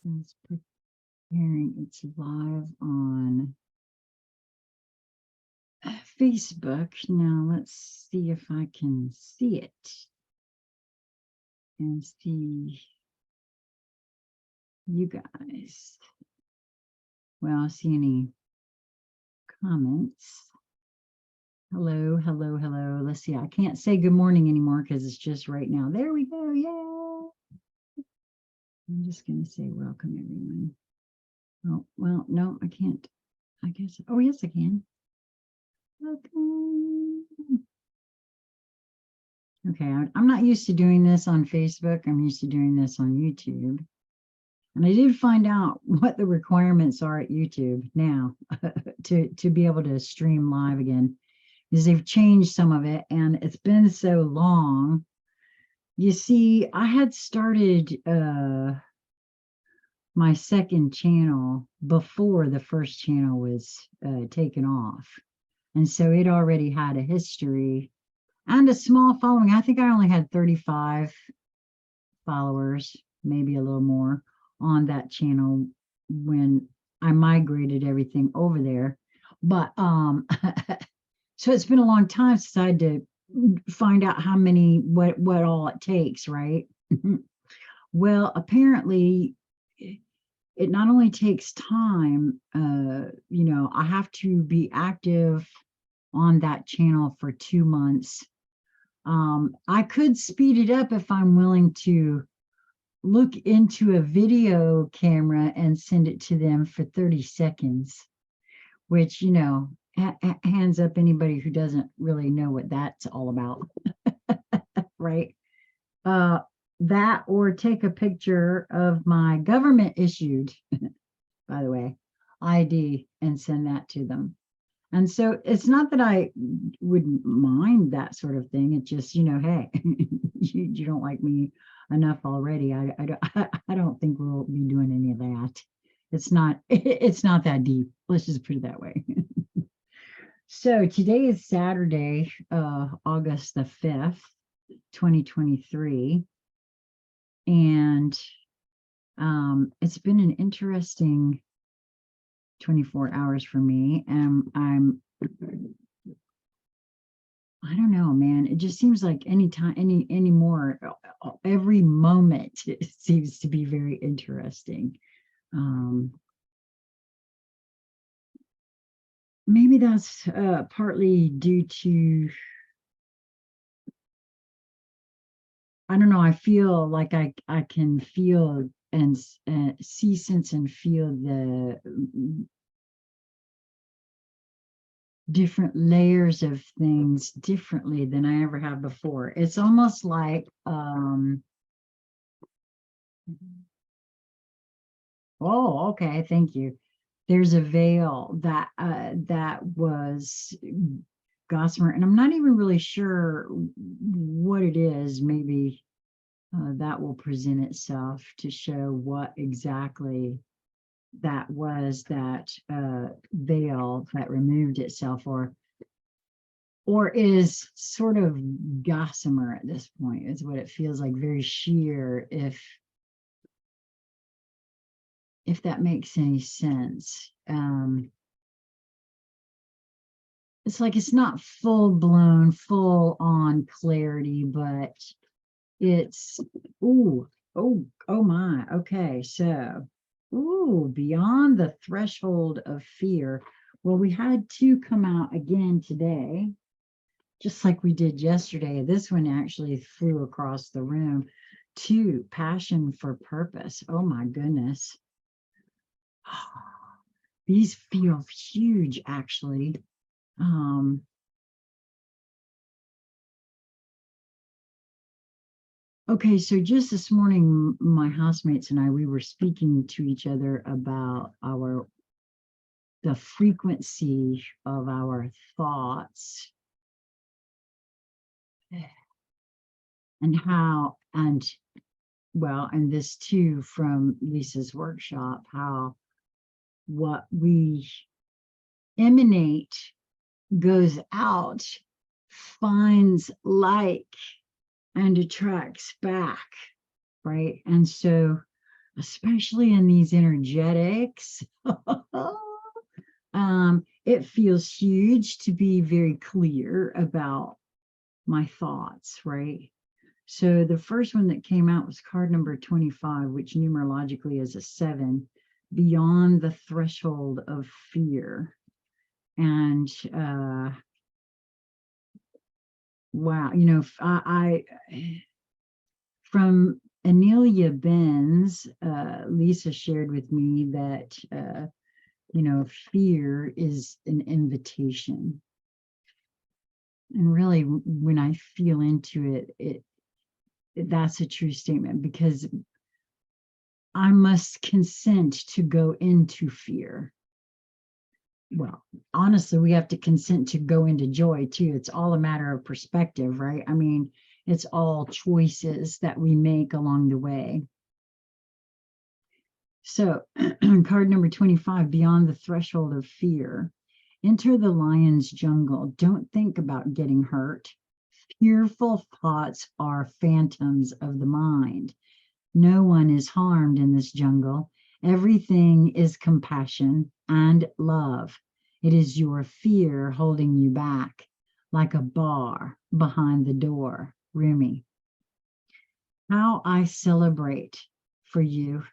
It's preparing. It's live on Facebook. Now let's see if I can see it and see you guys. Well, I see any comments. Hello, hello, hello. Let's see. I can't say good morning anymore because it's just right now. There we go. Yeah. I'm just going to say welcome, everyone. Oh, well, no, I can't. I guess. Oh, yes, I can. Welcome. Okay, I'm not used to doing this on Facebook. I'm used to doing this on YouTube. And I did find out what the requirements are at YouTube now to be able to stream live again, because they've changed some of it, and it's been so long. You see, I had started my second channel before the first channel was taken off. And so it already had a history and a small following. I think I only had 35 followers, maybe a little more, on that channel when I migrated everything over there. But so it's been a long time since I had to find out how many, what all it takes, right? Well, apparently it not only takes time, I have to be active on that channel for 2 months. I could speed it up if I'm willing to look into a video camera and send it to them for 30 seconds, which, hands up anybody who doesn't really know what that's all about, right? That or take a picture of my government issued, by the way, ID and send that to them. And so it's not that I wouldn't mind that sort of thing. It's just, hey, you don't like me enough already. I don't think we'll be doing any of that. It's not that deep. Let's just put it that way. So today is Saturday, August the 5th, 2023. And it's been an interesting 24 hours for me. And I don't know, man. It just seems like anymore, every moment it seems to be very interesting. Maybe that's partly due to, I don't know, I feel like I can feel and see, sense, and feel the different layers of things differently than I ever have before. It's almost like, oh, okay, thank you. There's a veil that was gossamer, and I'm not even really sure what it is. Maybe that will present itself to show what exactly that was, that veil that removed itself, or is sort of gossamer at this point, is what it feels like, very sheer, if that makes any sense. It's like it's not full-blown, full-on clarity, but it's, oh my, okay, so, beyond the threshold of fear. Well, we had two come out again today, just like we did yesterday. This one actually flew across the room. Two, passion for purpose. Oh my goodness. These feel huge, actually. Okay, so just this morning, my housemates and I, we were speaking to each other about the frequency of our thoughts, and how, and this too from Lisa's workshop, how what we emanate goes out, finds like and attracts back, right? And so, especially in these energetics, it feels huge to be very clear about my thoughts, right? So the first one that came out was card number 25, which numerologically is a 7, beyond the threshold of fear. And wow, you know, I from Anelia Benz, Lisa shared with me that, you know, fear is an invitation. And really, when I feel into it, that's a true statement, because I must consent to go into fear. Well, honestly, we have to consent to go into joy too. It's all a matter of perspective, right? I mean, it's all choices that we make along the way. So, card number 25, beyond the threshold of fear. Enter the lion's jungle. Don't think about getting hurt. Fearful thoughts are phantoms of the mind. No one is harmed in this jungle. Everything is compassion and love. It is your fear holding you back, like a bar behind the door. Rumi. How I celebrate for you.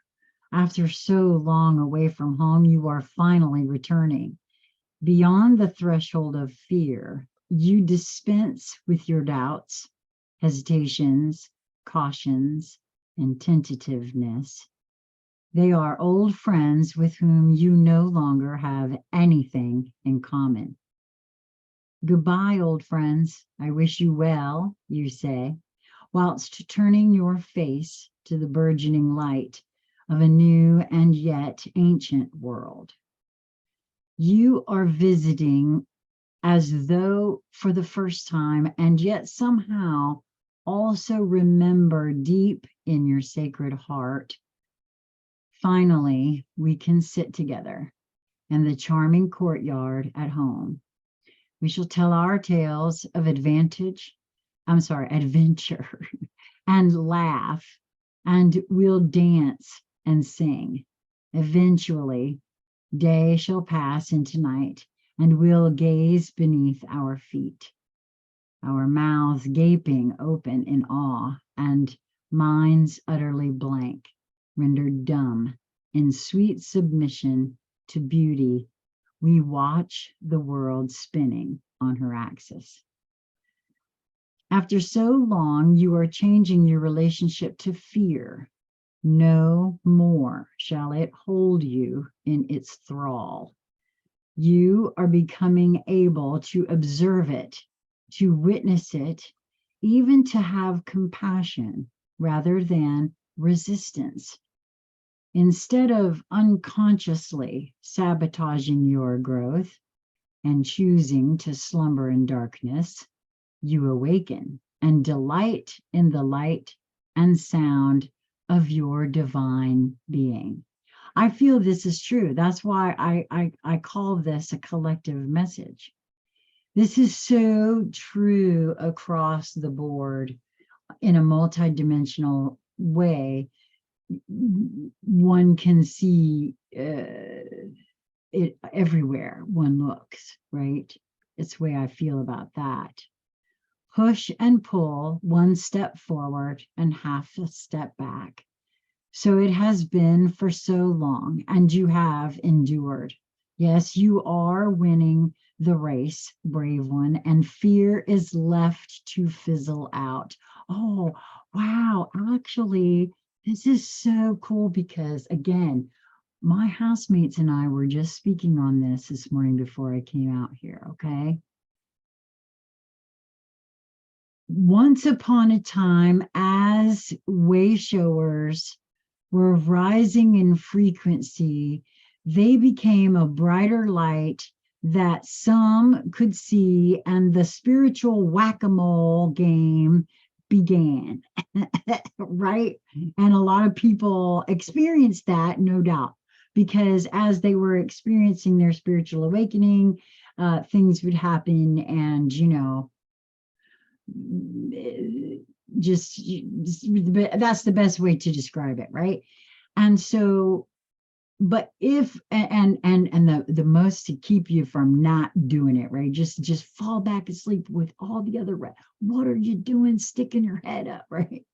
After so long away from home, you are finally returning. Beyond the threshold of fear, you dispense with your doubts, hesitations, cautions, and tentativeness. They are old friends with whom you no longer have anything in common. Goodbye, old friends. I wish you well, you say, whilst turning your face to the burgeoning light of a new and yet ancient world. You are visiting as though for the first time, and yet somehow also remember deep in your sacred heart. Finally, we can sit together in the charming courtyard at home. We shall tell our tales of adventure, and laugh, and we'll dance and sing. Eventually, day shall pass into night, and we'll gaze beneath our feet, our mouths gaping open in awe, and minds utterly blank, rendered dumb in sweet submission to beauty. We watch the world spinning on her axis. After so long, you are changing your relationship to fear. No more shall it hold you in its thrall. You are becoming able to observe it, to witness it, even to have compassion rather than resistance. Instead of unconsciously sabotaging your growth and choosing to slumber in darkness, you awaken and delight in the light and sound of your divine being. I feel this is true. That's why I call this a collective message. This is so true across the board in a multidimensional way. One can see it everywhere one looks, right? It's the way I feel about that. Push and pull, one step forward and half a step back. So it has been for so long, and you have endured. Yes, you are winning the race, brave one, and fear is left to fizzle out. Oh, wow. Actually, this is so cool because, again, my housemates and I were just speaking on this morning before I came out here, okay? Once upon a time, as way showers were rising in frequency, they became a brighter light that some could see, and the spiritual whack-a-mole game began, right? And a lot of people experienced that, no doubt, because as they were experiencing their spiritual awakening, things would happen, and, you know, that's the best way to describe it, right? And so, but if the most to keep you from not doing it, right? Just fall back asleep with all the other, what are you doing sticking your head up, right?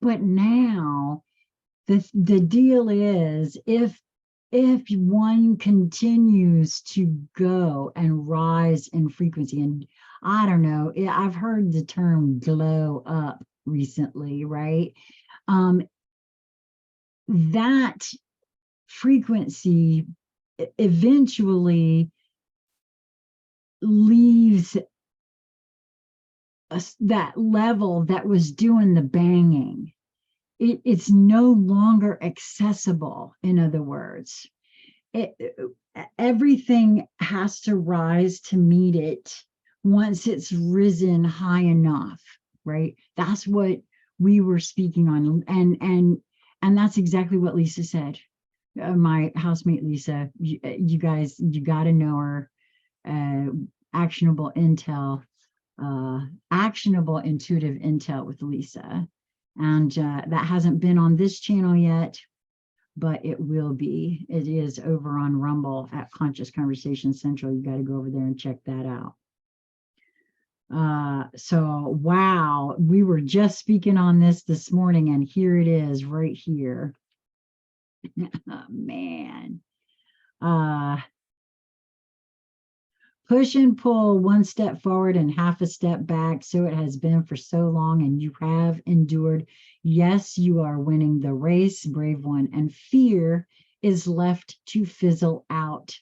But now the deal is, if one continues to go and rise in frequency, and I don't know, I've heard the term glow up recently, right? That frequency eventually leaves that level that was doing the banging. It's no longer accessible. In other words, everything has to rise to meet it once it's risen high enough, right? That's what we were speaking on, and that's exactly what Lisa said. My housemate Lisa, you guys, you got to know her. Actionable intuitive intel with Lisa, and that hasn't been on this channel yet, but it will be. It is over on Rumble at Conscious Conversation Central. You got to go over there and check that out. So wow, we were just speaking on this morning, and here it is right here. Oh, man. Push and pull, one step forward and half a step back. So it has been for so long, and you have endured. Yes, you are winning the race, brave one, and fear is left to fizzle out.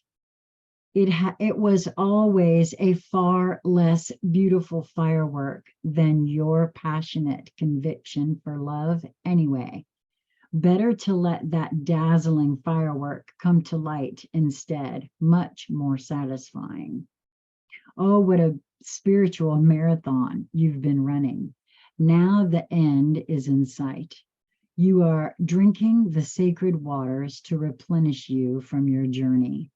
It was always a far less beautiful firework than your passionate conviction for love anyway. Better to let that dazzling firework come to light instead, much more satisfying. Oh, what a spiritual marathon you've been running. Now the end is in sight. You are drinking the sacred waters to replenish you from your journey.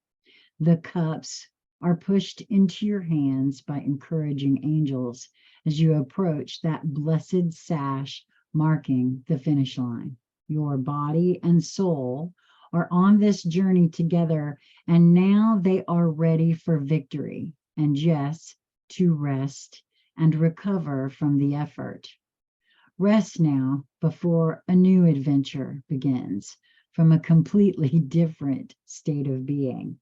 The cups are pushed into your hands by encouraging angels as you approach that blessed sash marking the finish line. Your body and soul are on this journey together, and now they are ready for victory, and yes, to rest and recover from the effort. Rest now before a new adventure begins from a completely different state of being.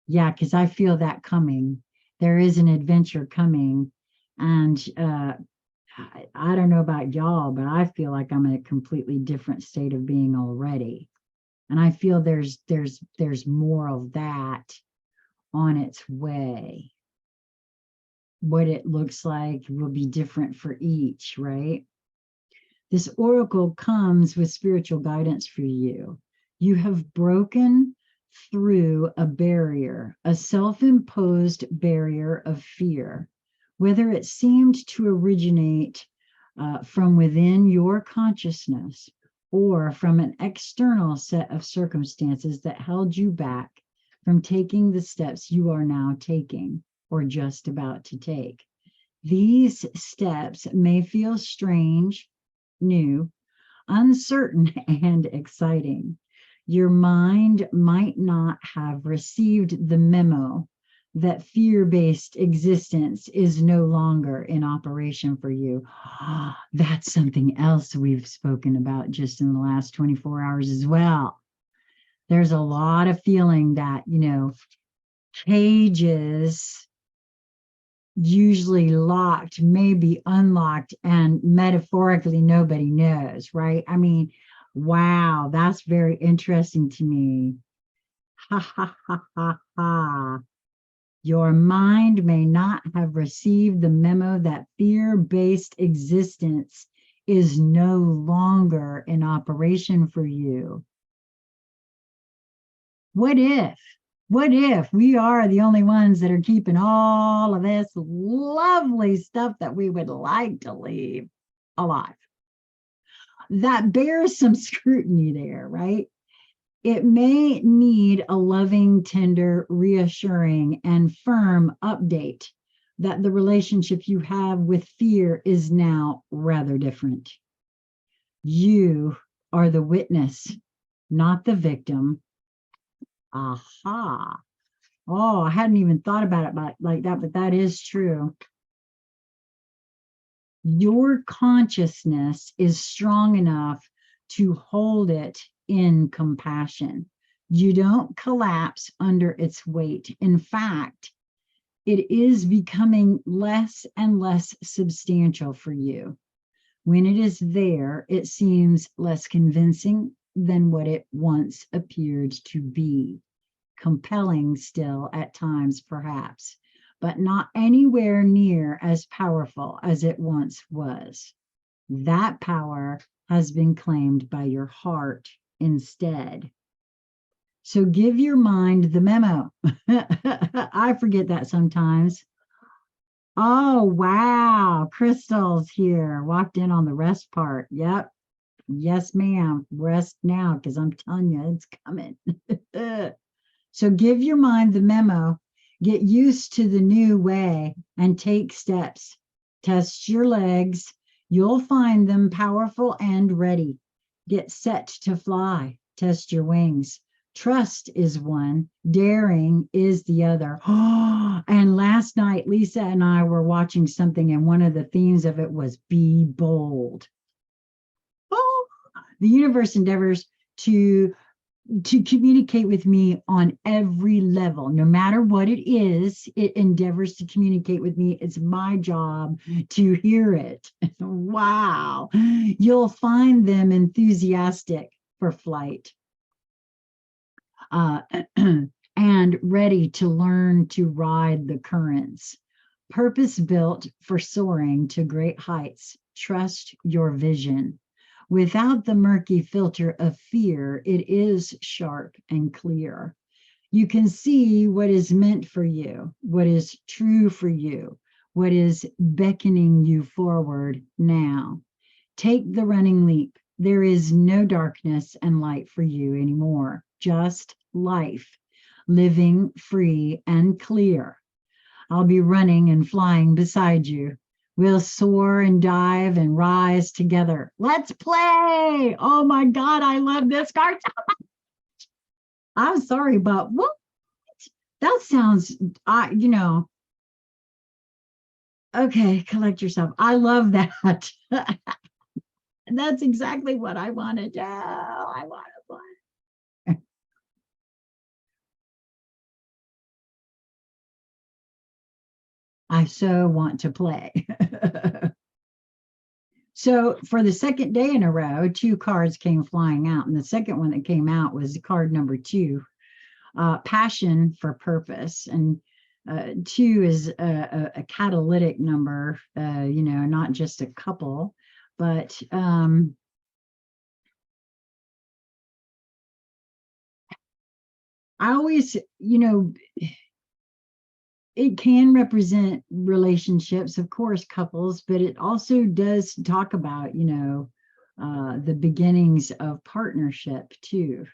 Yeah, because I feel that coming. There is an adventure coming, and I don't know about y'all, but I feel like I'm in a completely different state of being already. And I feel there's more of that on its way. What it looks like will be different for each, right? This oracle comes with spiritual guidance for you. You have broken through a barrier, a self-imposed barrier of fear, whether it seemed to originate from within your consciousness or from an external set of circumstances that held you back from taking the steps you are now taking or just about to take. These steps may feel strange, new, uncertain, and exciting. Your mind might not have received the memo that fear-based existence is no longer in operation for you. That's something else we've spoken about just in the last 24 hours as well. There's a lot of feeling that, cages usually locked, maybe unlocked, and metaphorically nobody knows, right? I mean, wow, that's very interesting to me. Ha ha ha ha ha. Your mind may not have received the memo that fear-based existence is no longer in operation for you. What if we are the only ones that are keeping all of this lovely stuff that we would like to leave alive? That bears some scrutiny there, right? It may need a loving, tender, reassuring, and firm update, that the relationship you have with fear is now rather different. You are the witness, not the victim. Aha. Oh, I hadn't even thought about it like that, but that is true. Your consciousness is strong enough to hold it in compassion. You don't collapse under its weight. In fact, it is becoming less and less substantial for you. When it is there, it seems less convincing than what it once appeared to be. Compelling still at times, perhaps, but not anywhere near as powerful as it once was. That power has been claimed by your heart instead. So give your mind the memo. I forget that sometimes. Oh, wow. Crystal's here. Walked in on the rest part. Yep. Yes, ma'am. Rest now, because I'm telling you, it's coming. So give your mind the memo, get used to the new way, and take steps. Test your legs. You'll find them powerful and ready. Get set to fly. Test your wings. Trust is one, daring is the other. And last night, Lisa and I were watching something, and one of the themes of it was be bold. Oh, the universe endeavors to communicate with me on every level, no matter what it is. It endeavors to communicate with me. It's my job to hear it. Wow. You'll find them enthusiastic for flight, and ready to learn to ride the currents. Purpose built for soaring to great heights. Trust your vision. Without the murky filter of fear, it is sharp and clear. You can see what is meant for you, what is true for you, what is beckoning you forward now. Take the running leap. There is no darkness and light for you anymore, just life, living free and clear. I'll be running and flying beside you. We'll soar and dive and rise together. Let's play. Oh my God, I love this card so much. I'm sorry, but what? That sounds, okay, collect yourself. I love that. That's exactly what I want to do. I want to play. I so want to play. So for the second day in a row, 2 cards came flying out. And the second one that came out was card number 2, passion for purpose. And 2 is a catalytic number, not just a couple, but I always, it can represent relationships, of course, couples, but it also does talk about, the beginnings of partnership too.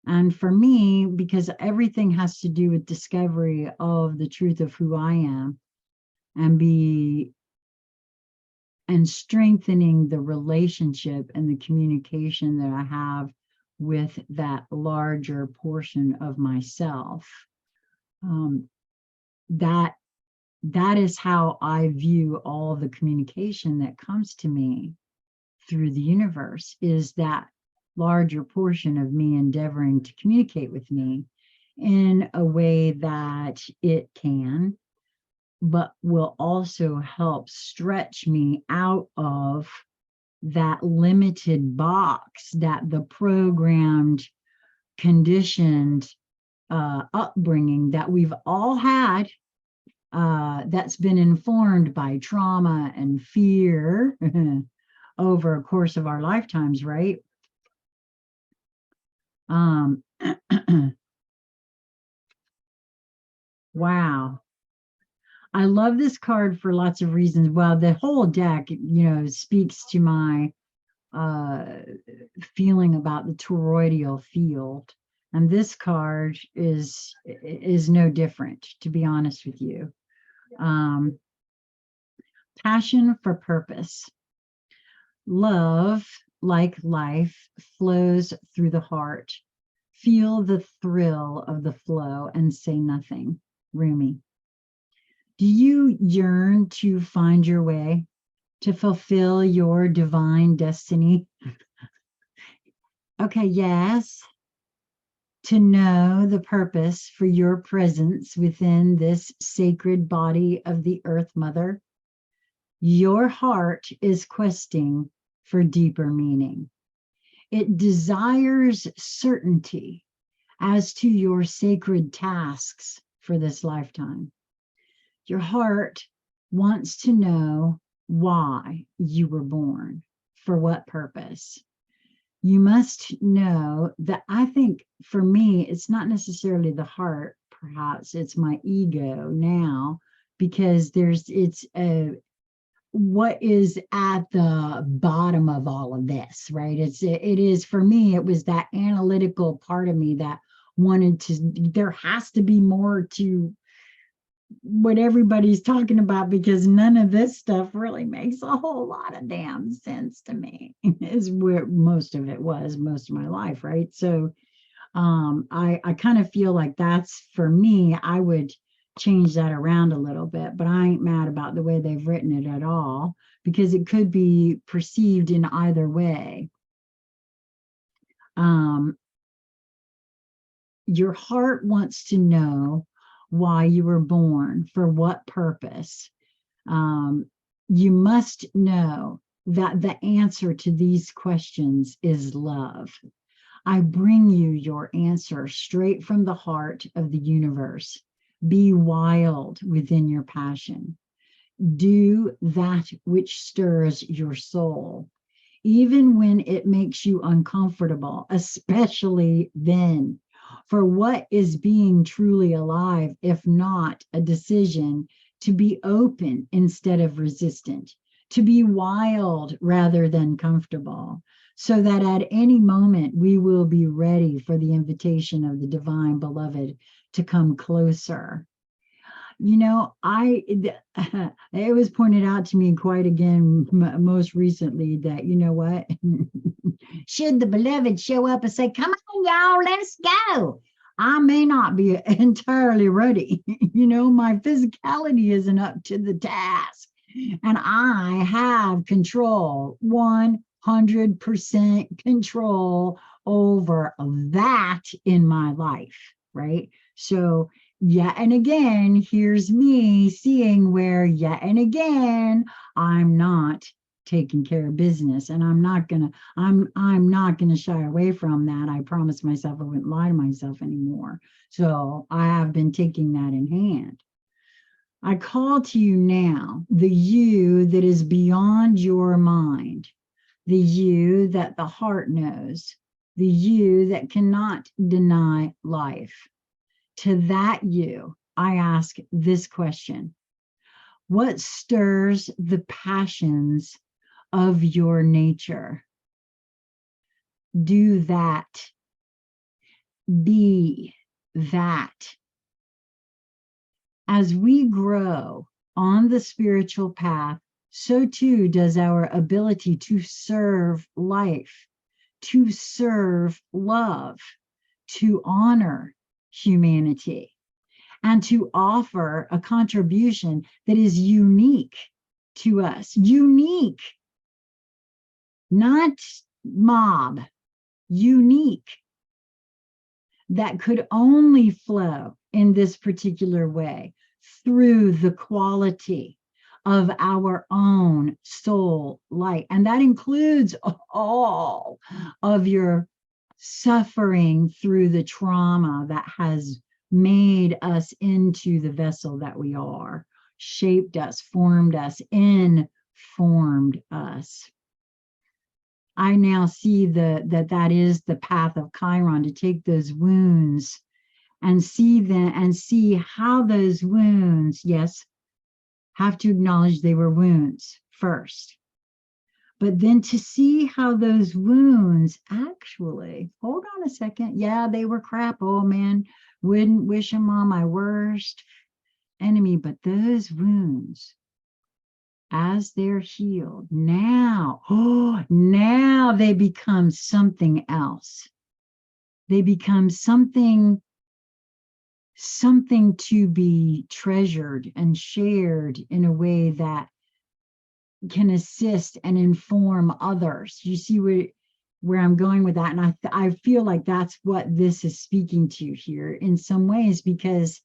And for me, because everything has to do with discovery of the truth of who I am and strengthening the relationship and the communication that I have with that larger portion of myself. That is how I view all the communication that comes to me through the universe, is that larger portion of me endeavoring to communicate with me in a way that it can, but will also help stretch me out of that limited box that the programmed, conditioned upbringing that we've all had, that's been informed by trauma and fear over a course of our lifetimes, right? Wow. I love this card for lots of reasons. Well, the whole deck, speaks to my feeling about the toroidal field. And this card is no different, to be honest with you. Passion for purpose. Love, like life, flows through the heart. Feel the thrill of the flow and say nothing. Rumi. Do you yearn to find your way, to fulfill your divine destiny? Okay, yes. To know the purpose for your presence within this sacred body of the Earth Mother. Your heart is questing for deeper meaning. It desires certainty as to your sacred tasks for this lifetime. Your heart wants to know why you were born, for what purpose. You must know that, I think for me, it's not necessarily the heart, perhaps it's my ego now, because it's what is at the bottom of all of this, right? It is, for me, it was that analytical part of me that wanted to, there has to be more to what everybody's talking about, because none of this stuff really makes a whole lot of damn sense to me, is where most of it was most of my life, right? So I kind of feel like that's, for me, I would change that around a little bit, but I ain't mad about the way they've written it at all, because it could be perceived in either way. Your heart wants to know why you were born, for what purpose. You must know that the answer to these questions is love. I bring you your answer straight from the heart of the universe. Be wild within your passion. Do that which stirs your soul, even when it makes you uncomfortable, especially then. For what is being truly alive, if not a decision to be open instead of resistant, to be wild rather than comfortable, so that at any moment we will be ready for the invitation of the divine beloved to come closer. You know, it was pointed out to me quite again most recently that, you know what, should the beloved show up and say, come on, y'all, let's go, I may not be entirely ready. You know, my physicality isn't up to the task. And I have control, 100% control over that in my life, right? So, yeah, and again, here's me seeing where, yeah, and again, I'm not taking care of business, and I'm not gonna shy away from that. I promised myself I wouldn't lie to myself anymore. So I have been taking that in hand. I call to you now, the you that is beyond your mind, the you that the heart knows, the you that cannot deny life. To that you, I ask this question: what stirs the passions of your nature? Do that. Be that. As we grow on the spiritual path, so too does our ability to serve life, to serve love, to honor humanity, and to offer a contribution that is unique to us. Unique, not mob, unique, that could only flow in this particular way through the quality of our own soul light. And that includes all of your suffering through the trauma that has made us into the vessel that we are, shaped us, formed us, informed us. I now see that is the path of Chiron, to take those wounds and see them and see how those wounds, yes, have to acknowledge they were wounds first, but then to see how those wounds actually, hold on a second, yeah, they were crap. Oh man, wouldn't wish them on my worst enemy, but those wounds, as they're healed, now, now they become something else. They become something to be treasured and shared in a way that can assist and inform others. You see where I'm going with that? And I feel like that's what this is speaking to here in some ways, because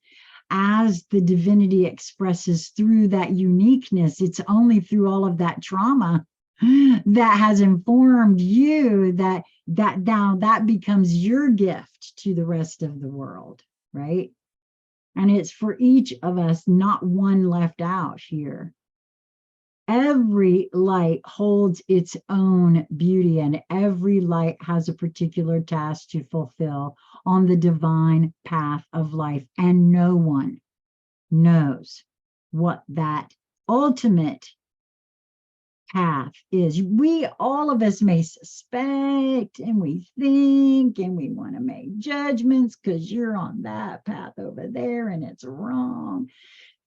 as the divinity expresses through that uniqueness, it's only through all of that trauma that has informed you that now that becomes your gift to the rest of the world, right? And it's for each of us, not one left out here. Every light holds its own beauty, and every light has a particular task to fulfill on the divine path of life. And no one knows what that ultimate path is. All of us may suspect, and we think, and we want to make judgments because you're on that path over there and it's wrong.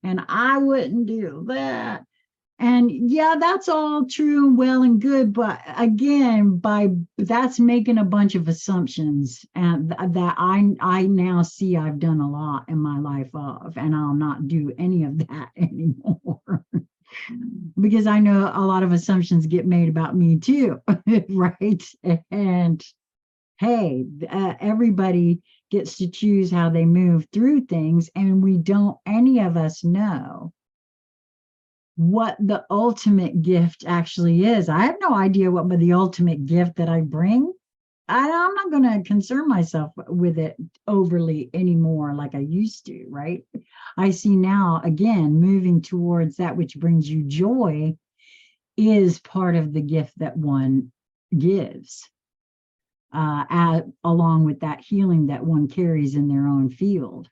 And I wouldn't do that. And yeah, that's all true and well and good, but again, that's making a bunch of assumptions, and that I now see I've done a lot in my life of, and I'll not do any of that anymore. Because I know a lot of assumptions get made about me too, right? And hey, everybody gets to choose how they move through things, and we don't, any of us know what the ultimate gift actually is. I have no idea what the ultimate gift that I bring. I'm not going to concern myself with it overly anymore like I used to, right? I see now, again, moving towards that which brings you joy is part of the gift that one gives, along with that healing that one carries in their own field.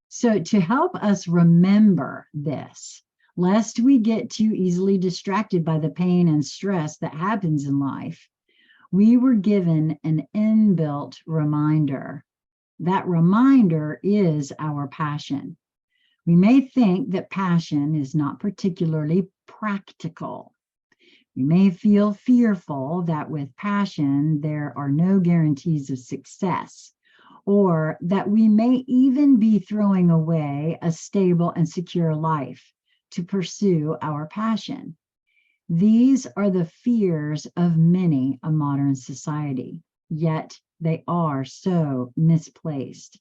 So to help us remember this, lest we get too easily distracted by the pain and stress that happens in life, we were given an inbuilt reminder. That reminder is our passion. We may think that passion is not particularly practical. We may feel fearful that with passion, there are no guarantees of success, or that we may even be throwing away a stable and secure life to pursue our passion. These are the fears of many a modern society, yet they are so misplaced.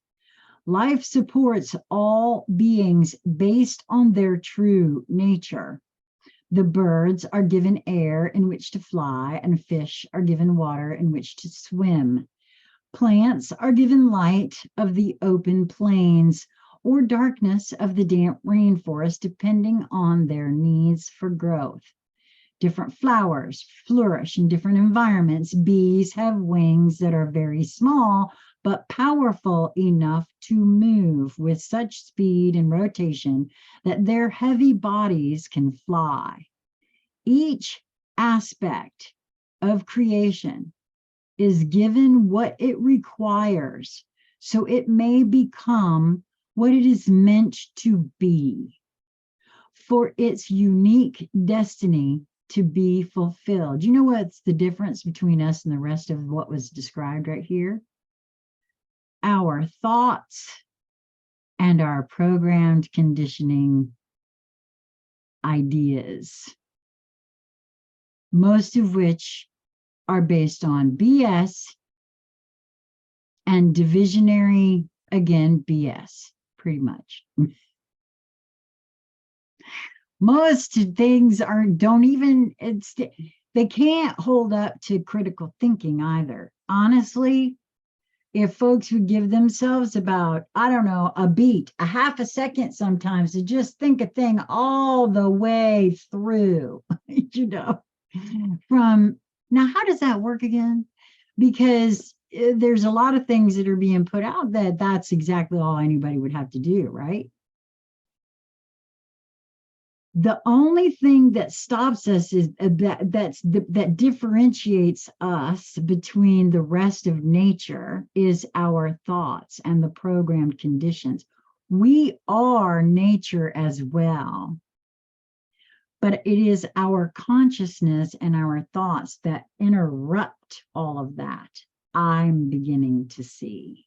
Life supports all beings based on their true nature. The birds are given air in which to fly, and fish are given water in which to swim. Plants are given light of the open plains or darkness of the damp rainforest, depending on their needs for growth. Different flowers flourish in different environments. Bees have wings that are very small, but powerful enough to move with such speed and rotation that their heavy bodies can fly. Each aspect of creation is given what it requires so it may become what it is meant to be, for its unique destiny to be fulfilled. You know what's the difference between us and the rest of what was described right here? Our thoughts and our programmed conditioning ideas, most of which are based on BS and divisionary, again, BS, pretty much. Most things they can't hold up to critical thinking either. Honestly, if folks would give themselves about, I don't know, a beat, a half a second sometimes to just think a thing all the way through, from, now, how does that work again? Because there's a lot of things that are being put out that's exactly all anybody would have to do, right? The only thing that stops us is that differentiates us between the rest of nature is our thoughts and the programmed conditions. We are nature as well, but it is our consciousness and our thoughts that interrupt all of that. I'm beginning to see.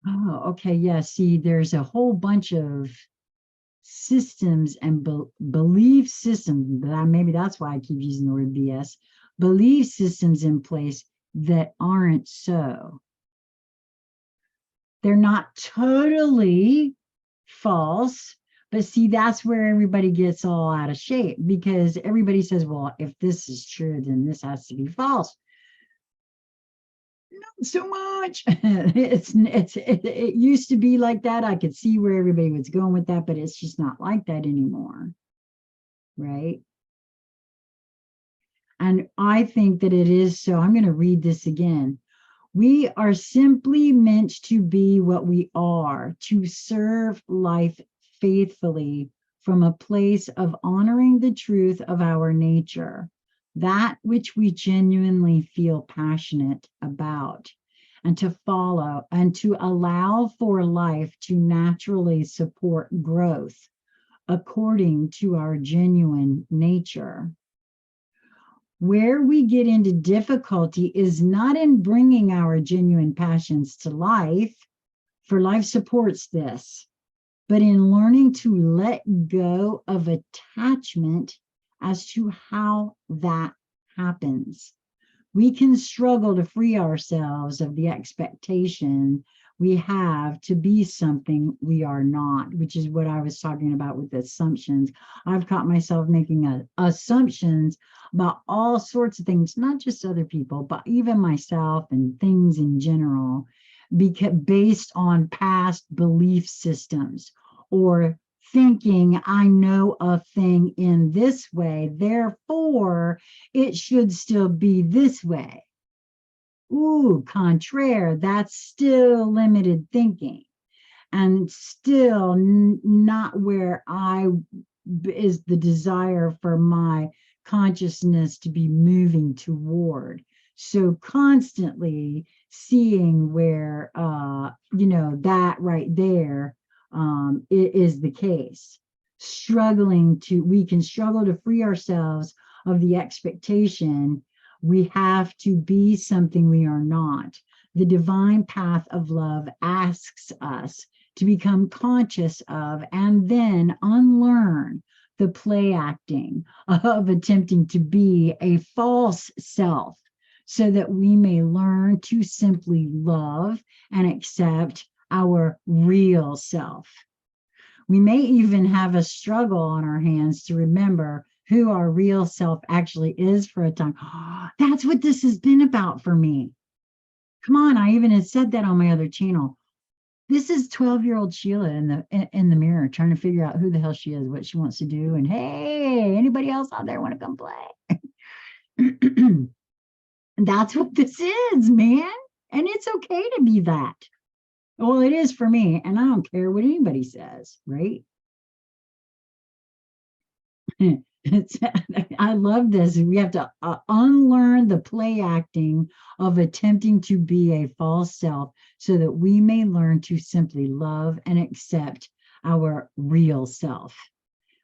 Oh, okay. Yeah. See, there's a whole bunch of systems and belief systems, but maybe that's why I keep using the word BS, belief systems in place that aren't so. They're not totally false, but see, that's where everybody gets all out of shape because everybody says, well, if this is true, then this has to be false. Not so much. It used to be like that. I could see where everybody was going with that, but it's just not like that anymore. Right? And I think that it is so. I'm going to read this again. We are simply meant to be what we are, to serve life faithfully from a place of honoring the truth of our nature, that which we genuinely feel passionate about, and to follow and to allow for life to naturally support growth according to our genuine nature. Where we get into difficulty is not in bringing our genuine passions to life, for life supports this, but in learning to let go of attachment as to how that happens. We can struggle to free ourselves of the expectation we have to be something we are not, which is what I was talking about with assumptions. I've caught myself making assumptions about all sorts of things, not just other people, but even myself and things in general, based on past belief systems or thinking I know a thing in this way, therefore it should still be this way. Ooh, contraire, that's still limited thinking and still not where is the desire for my consciousness to be moving toward. So constantly seeing where, that right there it is the case. We can struggle to free ourselves of the expectation we have to be something we are not. The divine path of love asks us to become conscious of and then unlearn the play acting of attempting to be a false self so that we may learn to simply love and accept our real self. We may even have a struggle on our hands to remember who our real self actually is for a time. That's what this has been about for me. Come on, I even had said that on my other channel. This is 12-year-old Sheila in the mirror trying to figure out who the hell she is, what she wants to do, and hey, anybody else out there want to come play? That's what this is, man. And it's okay to be that. Well, it is for me, and I don't care what anybody says, right? I love this. We have to unlearn the play acting of attempting to be a false self so that we may learn to simply love and accept our real self.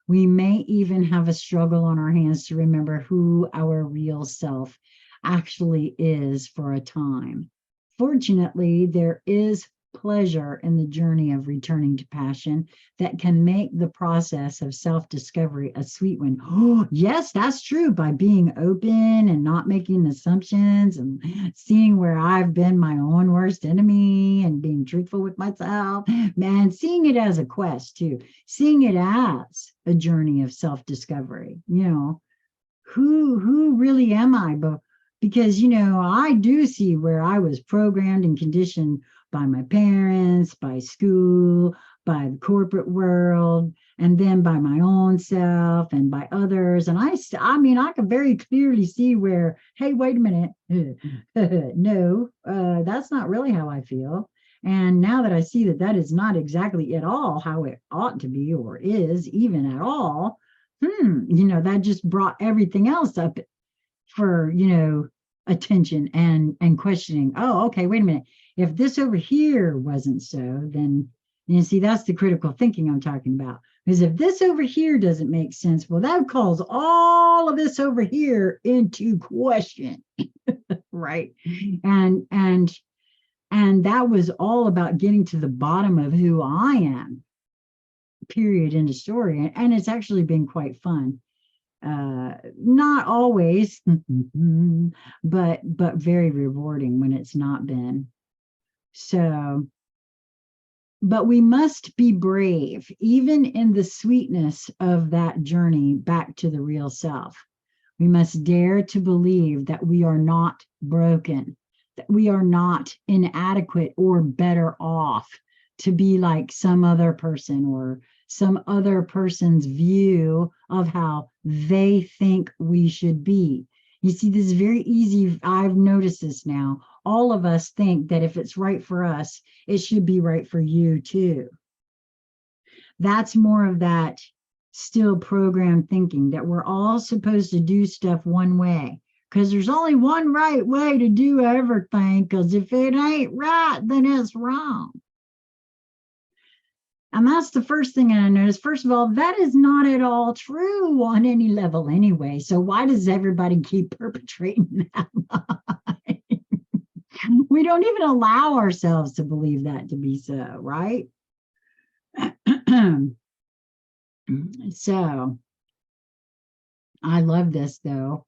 We may even have a struggle on our hands to remember who our real self actually is for a time. Fortunately, there is pleasure in the journey of returning to passion that can make the process of self-discovery a sweet one. Oh, yes, that's true. By being open and not making assumptions and seeing where I've been my own worst enemy and being truthful with myself, man, seeing it as a quest too, seeing it as a journey of self-discovery. Who really am I? Because I do see where I was programmed and conditioned by my parents, by school, by the corporate world, and then by my own self and by others. And I mean, I can very clearly see where, hey, wait a minute, no, that's not really how I feel. And now that I see that that is not exactly at all how it ought to be or is even at all, that just brought everything else up for, attention and questioning. Oh, okay, wait a minute. If this over here wasn't so, then you see, that's the critical thinking I'm talking about. Because if this over here doesn't make sense, well, that calls all of this over here into question, right? And that was all about getting to the bottom of who I am, period, end of story. And it's actually been quite fun. Not always, but very rewarding when it's not been. So, but we must be brave, even in the sweetness of that journey back to the real self. We must dare to believe that we are not broken, that we are not inadequate or better off to be like some other person or some other person's view of how they think we should be. You see, this is very easy. I've noticed this now. All of us think that if it's right for us, it should be right for you too. That's more of that still programmed thinking that we're all supposed to do stuff one way because there's only one right way to do everything, because if it ain't right, then it's wrong. And that's the first thing I noticed. First of all, that is not at all true on any level anyway. So why does everybody keep perpetrating that lie? We don't even allow ourselves to believe that to be so, right? So I love this though,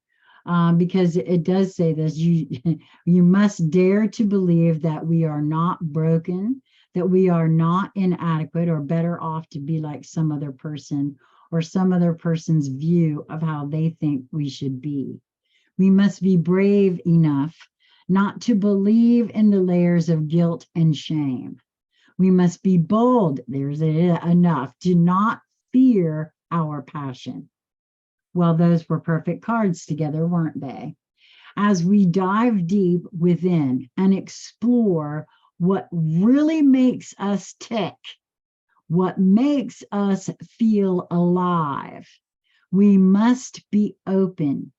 because it does say this, you must dare to believe that we are not broken, that we are not inadequate or better off to be like some other person or some other person's view of how they think we should be. We must be brave enough not to believe in the layers of guilt and shame. We must be bold, there's enough, to not fear our passion. Well, those were perfect cards together, weren't they? As we dive deep within and explore what really makes us tick, what makes us feel alive, we must be open,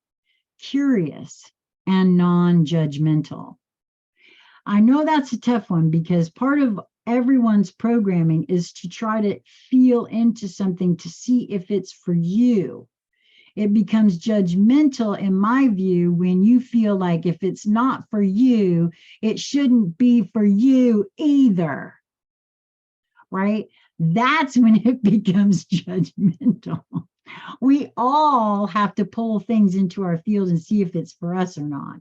curious, and non-judgmental. I know that's a tough one because part of everyone's programming is to try to feel into something to see if it's for you. It becomes judgmental, in my view, when you feel like if it's not for you, it shouldn't be for you either, right? That's when it becomes judgmental. We all have to pull things into our field and see if it's for us or not.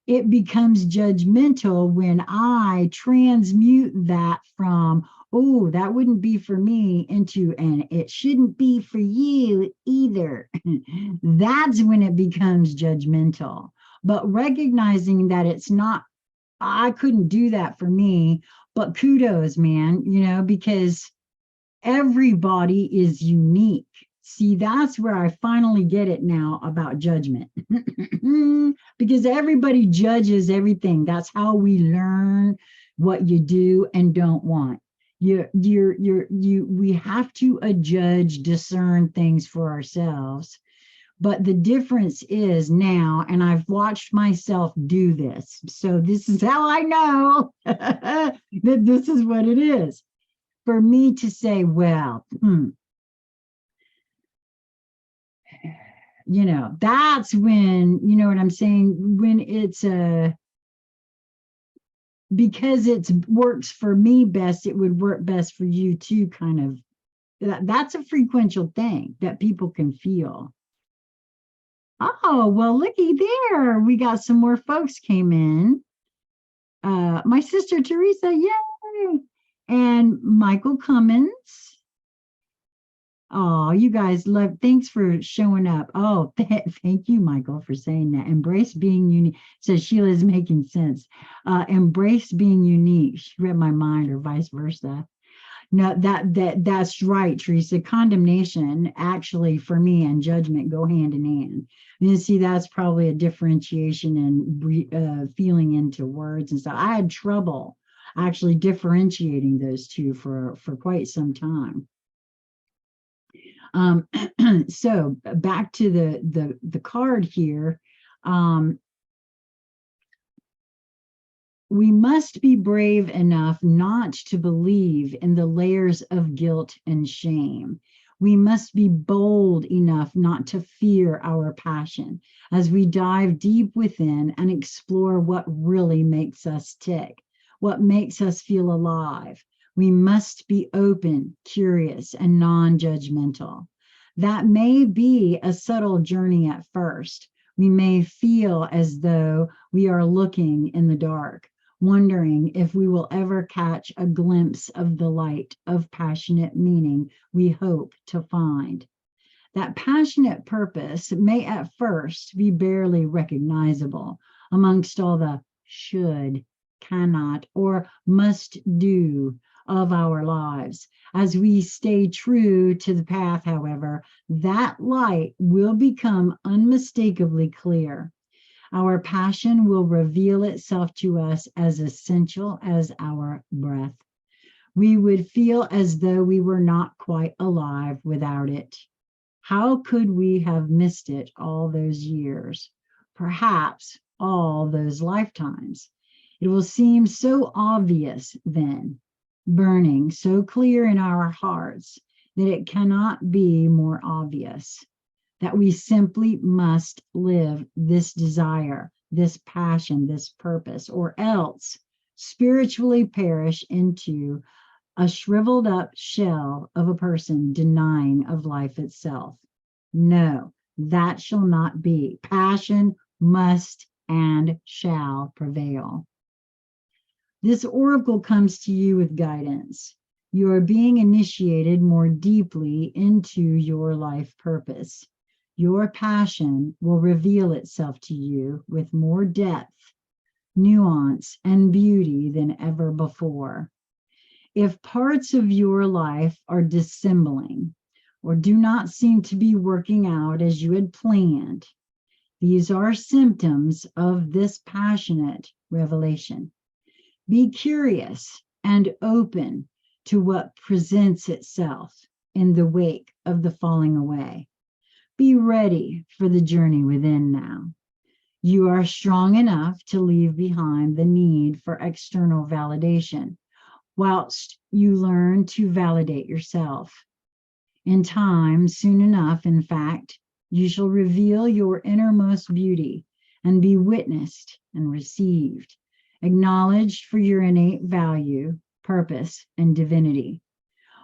It becomes judgmental when I transmute that from, oh, that wouldn't be for me, into, and it shouldn't be for you either. That's when it becomes judgmental. But recognizing that it's not, I couldn't do that for me, but kudos, man, because everybody is unique. See, that's where I finally get it now about judgment. Because everybody judges everything. That's how we learn what you do and don't want. We have to adjudge, discern things for ourselves. But the difference is now, and I've watched myself do this, so this is how I know that this is what it is. For me to say, well, that's when, you know what I'm saying, when it's because it works for me best, it would work best for you too, kind of. That's a frequential thing that people can feel. Oh, well, looky there. We got some more folks came in. My sister Teresa, yay! And Michael Cummins. Oh, you guys love, thanks for showing up. Oh, thank you, Michael, for saying that. Embrace being unique. Says Sheila's making sense. Embrace being unique. She read my mind, or vice versa. No, that's right, Teresa. Condemnation actually for me and judgment go hand in hand. And you see, that's probably a differentiation in feeling into words and stuff. I had trouble actually differentiating those two for quite some time. So back to the card here. We must be brave enough not to believe in the layers of guilt and shame. We must be bold enough not to fear our passion as we dive deep within and explore what really makes us tick, what makes us feel alive. We must be open, curious, and non-judgmental. That may be a subtle journey at first. We may feel as though we are looking in the dark, wondering if we will ever catch a glimpse of the light of passionate meaning we hope to find. That passionate purpose may at first be barely recognizable amongst all the should, cannot, or must do of our lives. As we stay true to the path, however, that light will become unmistakably clear. Our passion will reveal itself to us as essential as our breath. We would feel as though we were not quite alive without it. How could we have missed it all those years? Perhaps all those lifetimes. It will seem so obvious then, burning so clear in our hearts that it cannot be more obvious. That we simply must live this desire, this passion, this purpose, or else spiritually perish into a shriveled up shell of a person denying of life itself. No, that shall not be. Passion must and shall prevail. This oracle comes to you with guidance. You are being initiated more deeply into your life purpose. Your passion will reveal itself to you with more depth, nuance, and beauty than ever before. If parts of your life are dissembling or do not seem to be working out as you had planned, these are symptoms of this passionate revelation. Be curious and open to what presents itself in the wake of the falling away. Be ready for the journey within now. You are strong enough to leave behind the need for external validation, whilst you learn to validate yourself. In time, soon enough, in fact, you shall reveal your innermost beauty and be witnessed and received, acknowledged for your innate value, purpose, and divinity.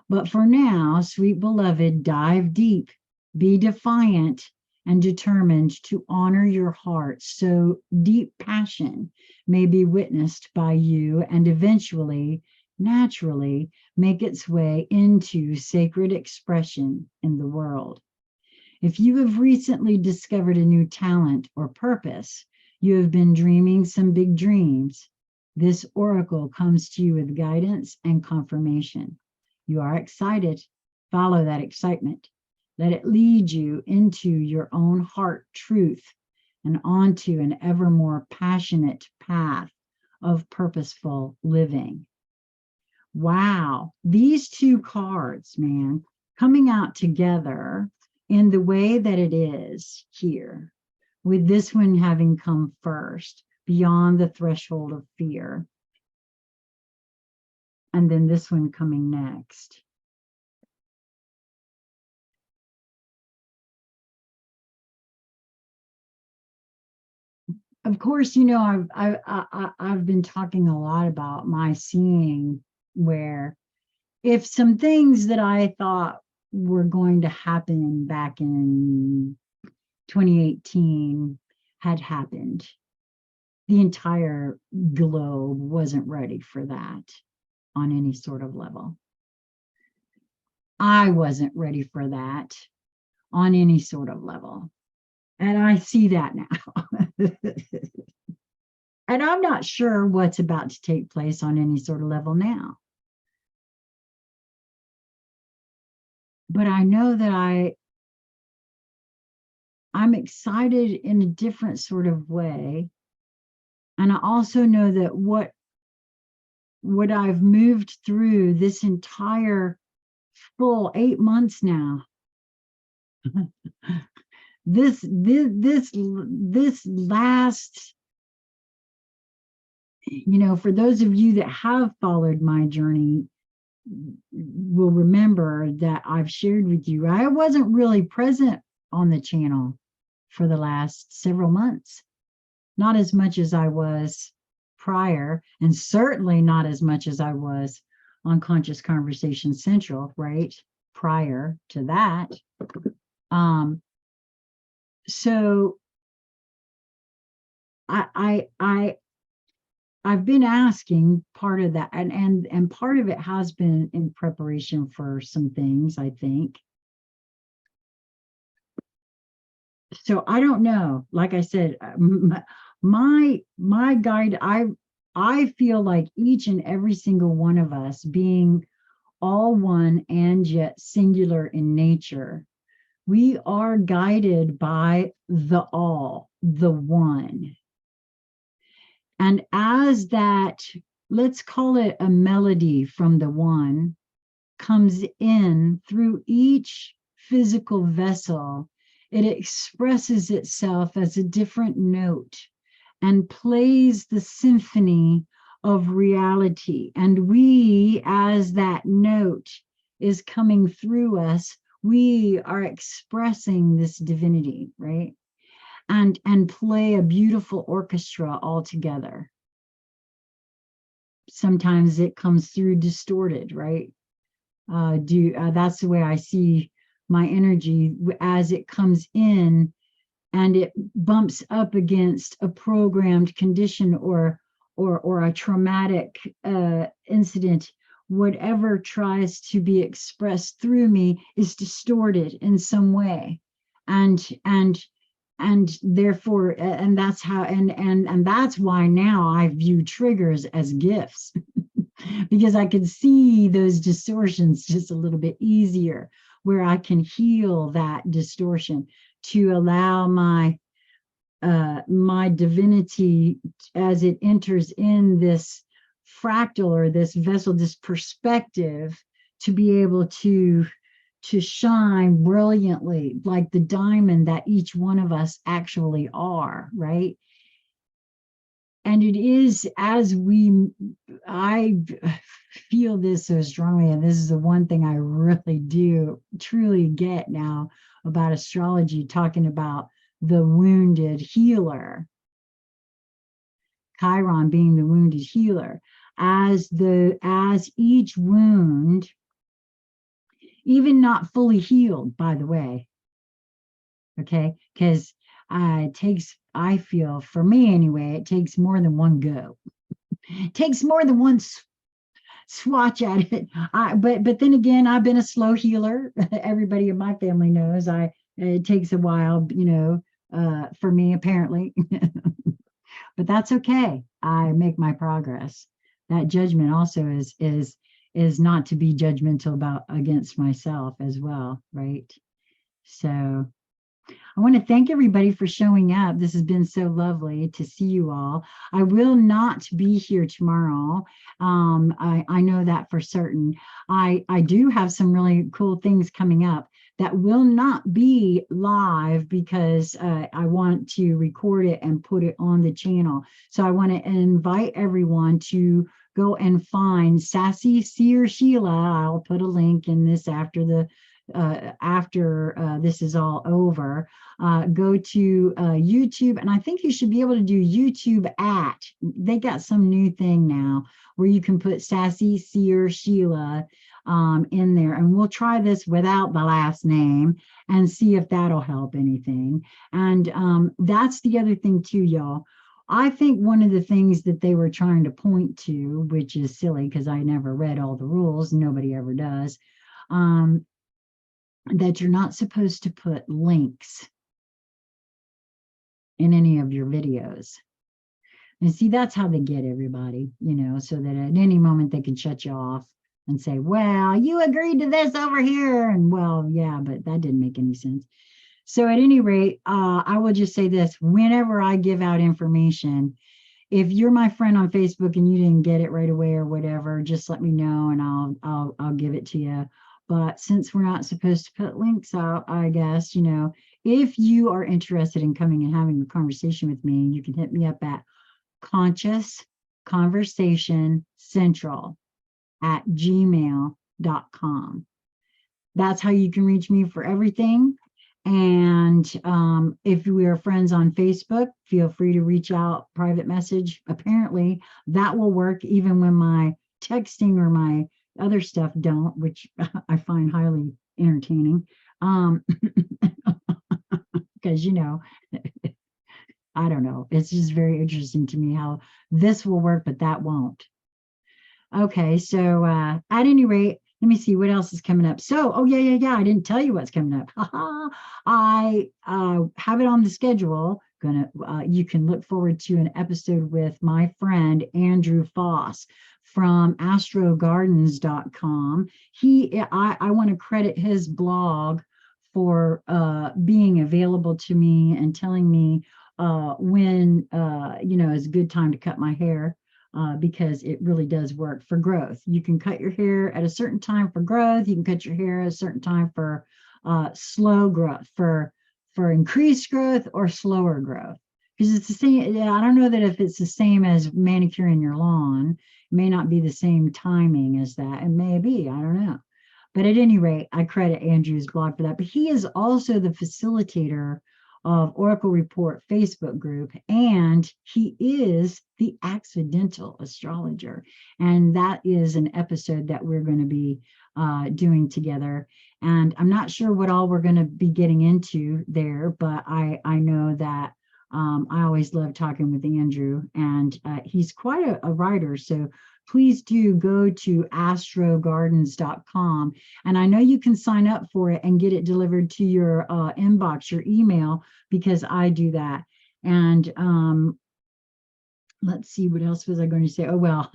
But for now, sweet beloved, dive deep. Be defiant and determined to honor your heart so deep passion may be witnessed by you and eventually, naturally, make its way into sacred expression in the world. If you have recently discovered a new talent or purpose, you have been dreaming some big dreams, this oracle comes to you with guidance and confirmation. You are excited. Follow that excitement. Let it lead you into your own heart truth and onto an ever more passionate path of purposeful living. Wow, these two cards, man, coming out together in the way that it is here, with this one having come first, beyond the threshold of fear, and then this one coming next. Of course, you know, I've been talking a lot about my seeing where if some things that I thought were going to happen back in 2018 had happened, the entire globe wasn't ready for that on any sort of level. I wasn't ready for that on any sort of level. And I see that now. And I'm not sure what's about to take place on any sort of level now. but I know that I'm excited in a different sort of way. And I also know that what I've moved through this entire full 8 months now, this last, for those of you that have followed my journey, will remember that I've shared with you, I wasn't really present on the channel for the last several months, not as much as I was prior, and certainly not as much as I was on Conscious Conversation Central, right? Prior to that. So I've been asking part of that, and part of it has been in preparation for some things, I think. So I don't know. Like I said, my guide, I feel like each and every single one of us being all one and yet singular in nature, we are guided by the all, the one. And as that, let's call it a melody from the one, comes in through each physical vessel, it expresses itself as a different note and plays the symphony of reality. And we, as that note is coming through us, we are expressing this divinity, right? And play a beautiful orchestra all together. Sometimes it comes through distorted, right? That's the way I see my energy as it comes in, and it bumps up against a programmed condition or a traumatic incident. Whatever tries to be expressed through me is distorted in some way, and therefore, and that's how, and that's why now I view triggers as gifts. Because I can see those distortions just a little bit easier, where I can heal that distortion to allow my divinity, as it enters in this fractal or this vessel, this perspective, to be able to shine brilliantly like the diamond that each one of us actually are, right? And it is as I feel this so strongly, and this is the one thing I really do truly get now about astrology, talking about the wounded healer, Chiron being the wounded healer, as each wound, even not fully healed, by the way, okay, because it takes, I feel, for me anyway, it takes more than one go. It takes more than one swatch at it. But then again, I've been a slow healer. Everybody in my family knows it takes a while, for me apparently. But that's okay. I make my progress. That judgment also is not to be judgmental against myself as well, right? So I want to thank everybody for showing up. This has been so lovely to see you all. I will not be here tomorrow. I know that for certain. I do have some really cool things coming up that will not be live because I want to record it and put it on the channel. So I want to invite everyone to go and find Sassy Seer Sheila. I'll put a link in this after this is all over. Go to YouTube, and I think you should be able to do YouTube they got some new thing now where you can put Sassy Seer Sheila in there, and we'll try this without the last name and see if that'll help anything. And that's the other thing too, y'all. I think one of the things that they were trying to point to, which is silly because I never read all the rules, nobody ever does, that you're not supposed to put links in any of your videos. And see, that's how they get everybody, so that at any moment they can shut you off and say, well, you agreed to this over here. And well, yeah, but that didn't make any sense. So at any rate, I will just say this: whenever I give out information, if you're my friend on Facebook and you didn't get it right away or whatever, just let me know and I'll give it to you. But since we're not supposed to put links out, I guess, if you are interested in coming and having a conversation with me, you can hit me up at conscious conversation central at gmail.com. That's how you can reach me for everything. And if we are friends on Facebook, feel free to reach out, private message. Apparently, that will work even when my texting or my other stuff don't, which I find highly entertaining. Because, I don't know. It's just very interesting to me how this will work, but that won't. Okay, so at any rate, let me see what else is coming up. So, oh yeah, I didn't tell you what's coming up. I have it on the schedule. You can look forward to an episode with my friend Andrew Foss from astrogardens.com. I want to credit his blog for being available to me and telling me when is a good time to cut my hair. Because it really does work for growth. You can cut your hair at a certain time for growth. You can cut your hair at a certain time for slow growth, for increased growth or slower growth. Because it's the same. I don't know that if it's the same as manicuring your lawn, it may not be the same timing as that. It may be. I don't know. But at any rate, I credit Andrew's blog for that. But he is also the facilitator of Oracle Report Facebook group, and he is the accidental astrologer. And that is an episode that we're going to be doing together. And I'm not sure what all we're going to be getting into there, but I know that I always love talking with Andrew, and he's quite a writer. So please do go to astrogardens.com. And I know you can sign up for it and get it delivered to your inbox, your email, because I do that. And let's see, what else was I going to say? Oh, well,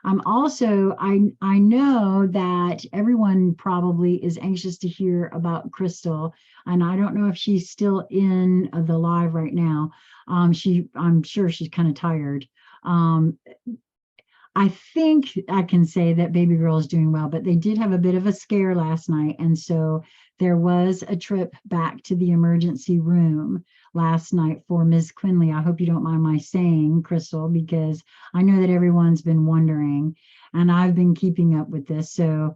I'm also, I know that everyone probably is anxious to hear about Crystal. And I don't know if she's still in the live right now. I'm sure she's kind of tired. I think I can say that baby girl is doing well, but they did have a bit of a scare last night. And so there was a trip back to the emergency room last night for Ms. Quinley. I hope you don't mind my saying, Crystal, because I know that everyone's been wondering, and I've been keeping up with this. So,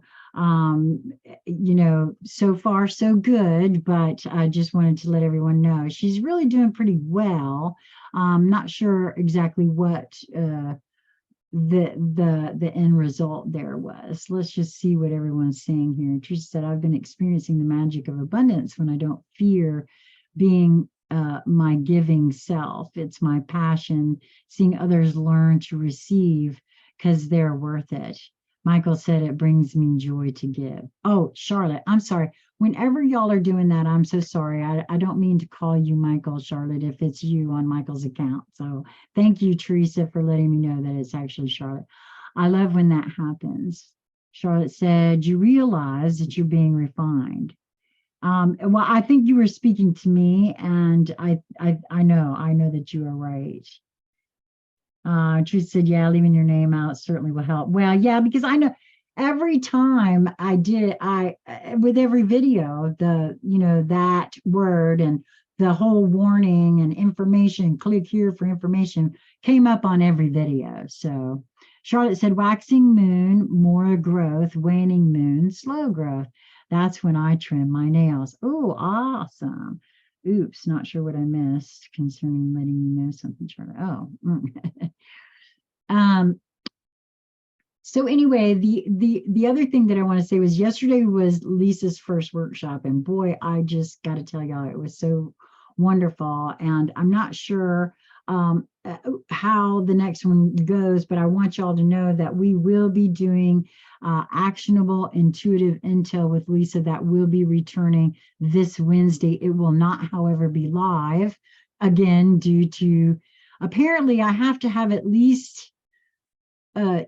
so far so good, but I just wanted to let everyone know she's really doing pretty well. Not sure exactly what, the end result there was. Let's just see what everyone's saying here. Teresa said, I've been experiencing the magic of abundance when I don't fear being my giving self. It's my passion, seeing others learn to receive because they're worth it. Michael said, it brings me joy to give. Oh, Charlotte, I'm sorry. Whenever y'all are doing that, I'm so sorry. I don't mean to call you Michael, Charlotte, if it's you on Michael's account. So thank you, Teresa, for letting me know that it's actually Charlotte. I love when that happens. Charlotte said, you realize that you're being refined. Well, I think you were speaking to me, and I know that you are right. Teresa said, yeah, leaving your name out certainly will help. Well, yeah, because I know every time with every video, that word and the whole warning and information, click here for information, came up on every video. So Charlotte said, waxing moon, more growth, waning moon, slow growth. That's when I trim my nails. Oh, awesome. Oops, not sure what I missed concerning letting you know something, Charlotte. Oh. So anyway, the other thing that I want to say was yesterday was Lisa's first workshop, and boy, I just got to tell y'all, it was so wonderful. And I'm not sure how the next one goes, but I want y'all to know that we will be doing actionable intuitive intel with Lisa that will be returning this Wednesday. It will not, however, be live again due to apparently I have to have at least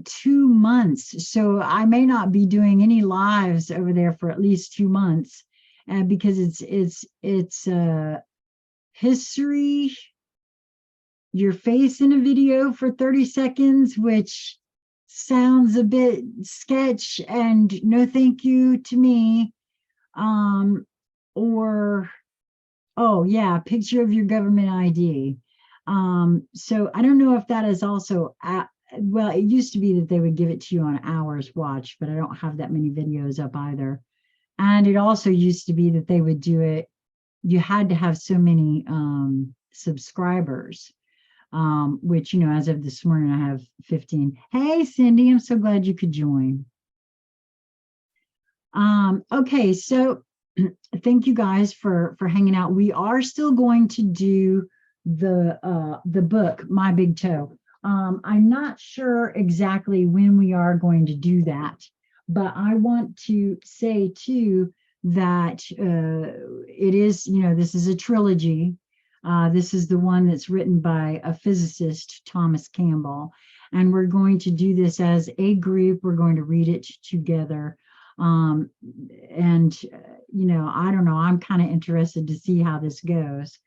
2 months. So I may not be doing any lives over there for at least 2 months, because it's history, your face in a video for 30 seconds, which sounds a bit sketch and no thank you to me. Or, oh yeah, picture of your government ID. So I don't know if that is also well, it used to be that they would give it to you on hours watch, but I don't have that many videos up either. And it also used to be that they would do it, you had to have so many subscribers, which, as of this morning, I have 15. Hey, Cindy, I'm so glad you could join. Okay, so thank you guys for hanging out. We are still going to do the book, My Big Toe. I'm not sure exactly when we are going to do that, but I want to say too that it is, this is a trilogy. This is the one that's written by a physicist, Thomas Campbell, and we're going to do this as a group. We're going to read it together. And I don't know, I'm kind of interested to see how this goes.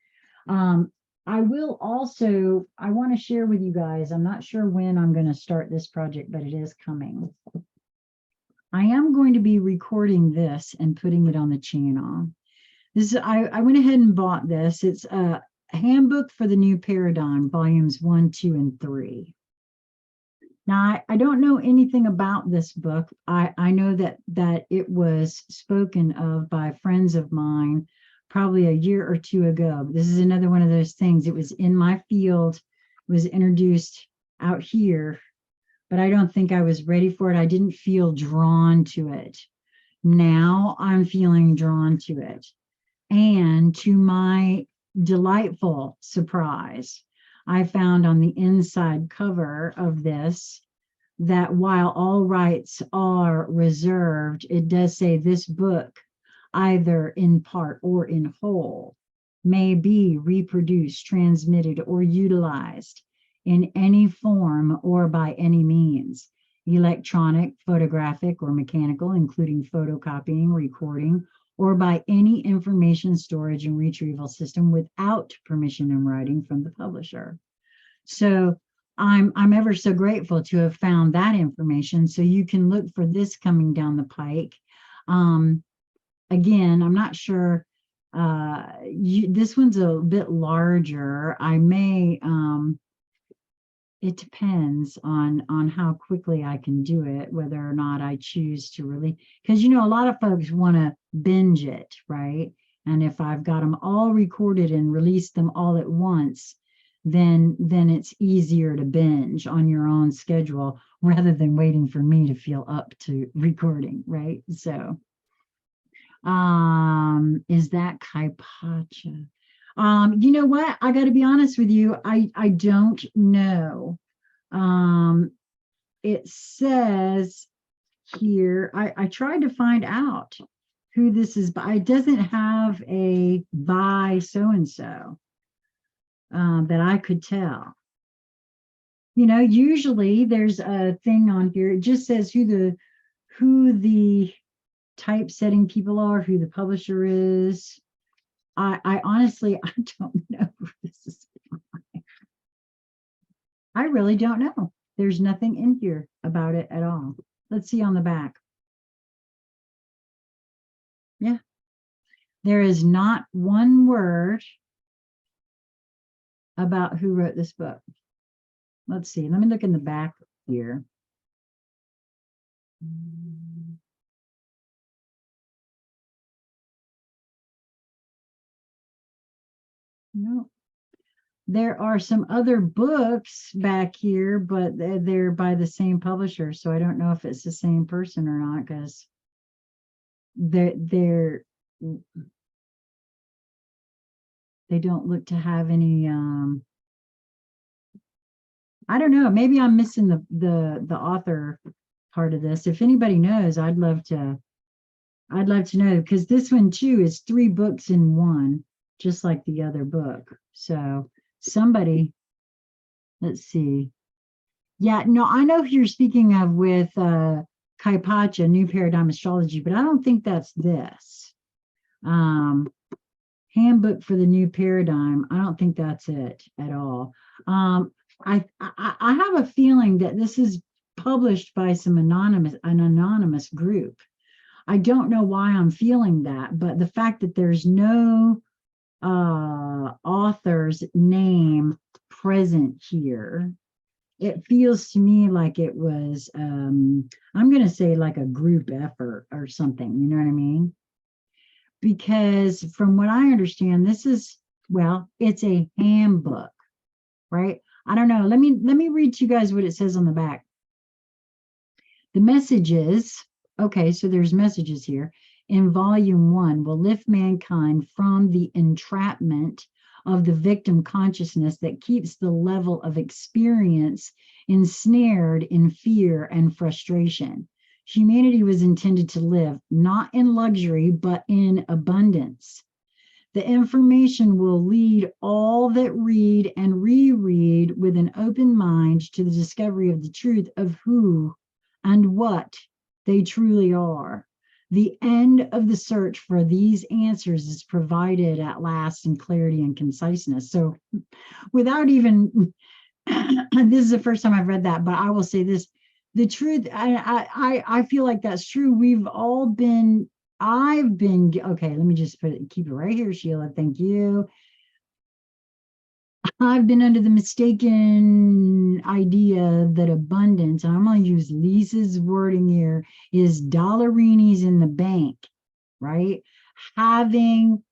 I want to share with you guys, I'm not sure when I'm going to start this project, but it is coming. I am going to be recording this and putting it on the channel. I went ahead and bought this. It's a Handbook for the New Paradigm, volumes 1, 2, and 3. Now, I don't know anything about this book. I know that it was spoken of by friends of mine probably a year or two ago. This is another one of those things. It was in my field, was introduced out here, but I don't think I was ready for it. I didn't feel drawn to it. Now I'm feeling drawn to it. And to my delightful surprise, I found on the inside cover of this that while all rights are reserved, it does say this book, either in part or in whole, may be reproduced, transmitted, or utilized in any form or by any means, electronic, photographic, or mechanical, including photocopying, recording, or by any information storage and retrieval system without permission in writing from the publisher. So I'm ever so grateful to have found that information. So you can look for this coming down the pike. Again, I'm not sure. This one's a bit larger. I may. It depends on how quickly I can do it, whether or not I choose to really, because a lot of folks want to binge it, right? And if I've got them all recorded and release them all at once, then it's easier to binge on your own schedule rather than waiting for me to feel up to recording, right? So, is that Kaipacha? You know what? I got to be honest with you. I don't know. It says here, I tried to find out who this is by. It doesn't have a by so-and-so that I could tell. Usually there's a thing on here. It just says who the typesetting people are, who the publisher is. I honestly, I don't know who this is. I really don't know. There's nothing in here about it at all. Let's see on the back. Yeah. There is not one word about who wrote this book. Let's see. Let me look in the back here. No. There are some other books back here, but they're by the same publisher. So I don't know if it's the same person or not, because they don't look to have any. I don't know. Maybe I'm missing the author part of this. If anybody knows, I'd love to know, because this one too is 3 books in one, just like the other book. So somebody, let's see. Yeah, no, I know who you're speaking of with Kaipacha, New Paradigm Astrology, but I don't think that's this. Um, Handbook for the New Paradigm. I don't think that's it at all. I have a feeling that this is published by an anonymous group. I don't know why I'm feeling that, but the fact that there's no author's name present here, it feels to me like it was I'm going to say like a group effort or something, you know what I mean? Because from what I understand, this is, well, it's a handbook, right? I don't know. Let me read to you guys what it says on the back. The messages, okay, so there's messages here in volume 1 will lift mankind from the entrapment of the victim consciousness that keeps the level of experience ensnared in fear and frustration. Humanity was intended to live not in luxury, but in abundance. The information will lead all that read and reread with an open mind to the discovery of the truth of who and what they truly are. The end of the search for these answers is provided at last in clarity and conciseness. So, without even, this is the first time I've read that, but I will say this: the truth. I feel like that's true. We've all been. I've been okay. Let me just keep it right here, Sheila. Thank you. I've been under the mistaken idea that abundance, and I'm going to use Lisa's wording here, is dollarinis in the bank, right? Having